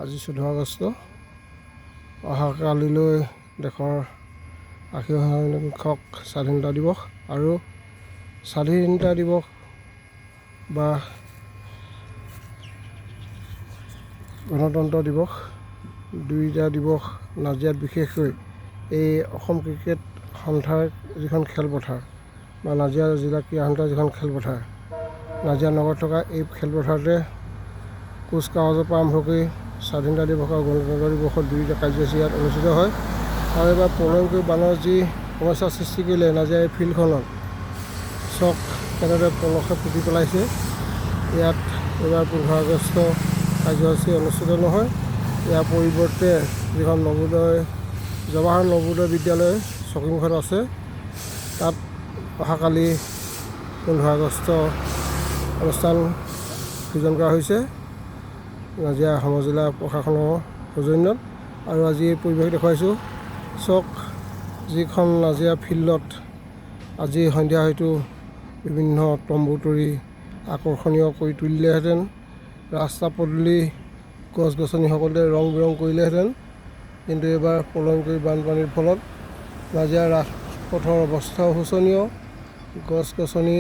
আজি 14 আগষ্ট অহাকালিলৈ দেশৰ 80সংখ্যক স্বাধীনতা দিৱস আৰু স্বাধীনতা দিৱস বা গণতন্ত্ৰ দিৱস দুইটা দিৱস নাজিৰাত বিশেষকৈ এই অসম ক্ৰিকেট সন্থাৰ যিখন খেলপথাৰ বা নাজিৰা জিলা ক্ৰীড়া সন্থাৰ যিখন খেলপথাৰ নাজিৰা নগৰত থকা এই খেলপথাৰতে কুচকাৱাজৰ পৰা আৰম্ভ কৰি স্বাধীনতা দিৱস আৰু গণতন্ত্ৰ দিৱসৰ দুইটা কাৰ্যসূচী ইয়াত অনুষ্ঠিত হয়। আৰু এইবাৰ প্ৰলয়ংকৰী বানৰ যি সমস্যাৰ সৃষ্টি কৰিলে নাজিৰা এই ফিল্ডখনত চক কেনেদৰে পলসে পুতি পেলাইছে। ইয়াত এইবাৰ 15 আগষ্ট কাৰ্যসূচী অনুষ্ঠিত নহয়। ইয়াৰ পৰিৱৰ্তে যিখন জৱাহৰ নৱোদয় বিদ্যালয় চকীমুখত আছে তাত অহাকালি 15 আগষ্ট অনুষ্ঠান আয়োজন কৰা হৈছে নাজিৰা সমজিলা প্ৰশাসনৰ সৌজন্যত। আৰু আজি এই পৰিৱেশ দেখুৱাইছোঁ চক যিখন নাজিৰা ফিল্ডত আজি সন্ধিয়া হয়তো বিভিন্ন তম্বু তৰি আকৰ্ষণীয় কৰি তুলিলেহেঁতেন, ৰাস্তা পদূলি গছ গছনি সকলোতে ৰং বিৰং কৰিলেহেঁতেন, কিন্তু এইবাৰ প্ৰলয়ংকৰী বানপানীৰ ফলত নাজিৰা ৰাজপথৰ অৱস্থাও শোচনীয়। গছ গছনি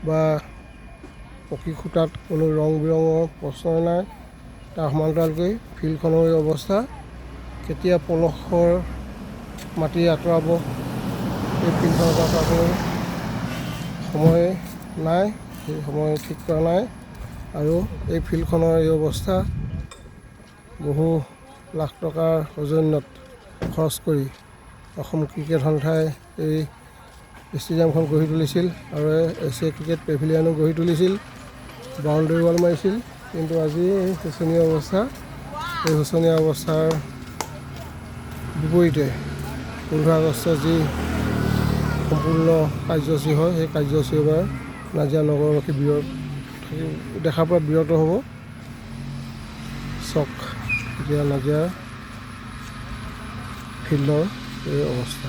বা পকী খুঁটাত কোনো ৰং বিৰঙৰ প্ৰশ্নই নাই। তাৰ সমান্তৰালকৈ ফিল্ডখনৰ এই অৱস্থা। কেতিয়া পলসৰ মাটি আঁতৰাব এই ফিল্ডখনৰ পৰা কোনো সময় নাই, সেই সময় ঠিক কৰা নাই। আৰু এই ফিল্ডখনৰ এই অৱস্থা বহু লাখ টকাৰ সৌজন্যত খৰচ কৰি অসম ক্ৰিকেট সন্থাই এই ষ্টেডিয়ামখন গঢ়ি তুলিছিল আৰু এছিয়া ক্ৰিকেট পেভিলিয়নো গঢ়ি তুলিছিল, বাউণ্ডেৰী ৱাল মাৰিছিল। কিন্তু আজি এই শোচনীয় অৱস্থা, এই শোচনীয় অৱস্থাৰ বিপৰীতে 15 আগষ্টৰ যি সম্পূৰ্ণ কাৰ্যসূচী হয় সেই কাৰ্যসূচী এবাৰ নাজিৰা নগৰবাসী দেখাৰ পৰা বিৰত হ'ব। চক এতিয়া নাজিৰা ফিল্ডৰ এই অৱস্থা।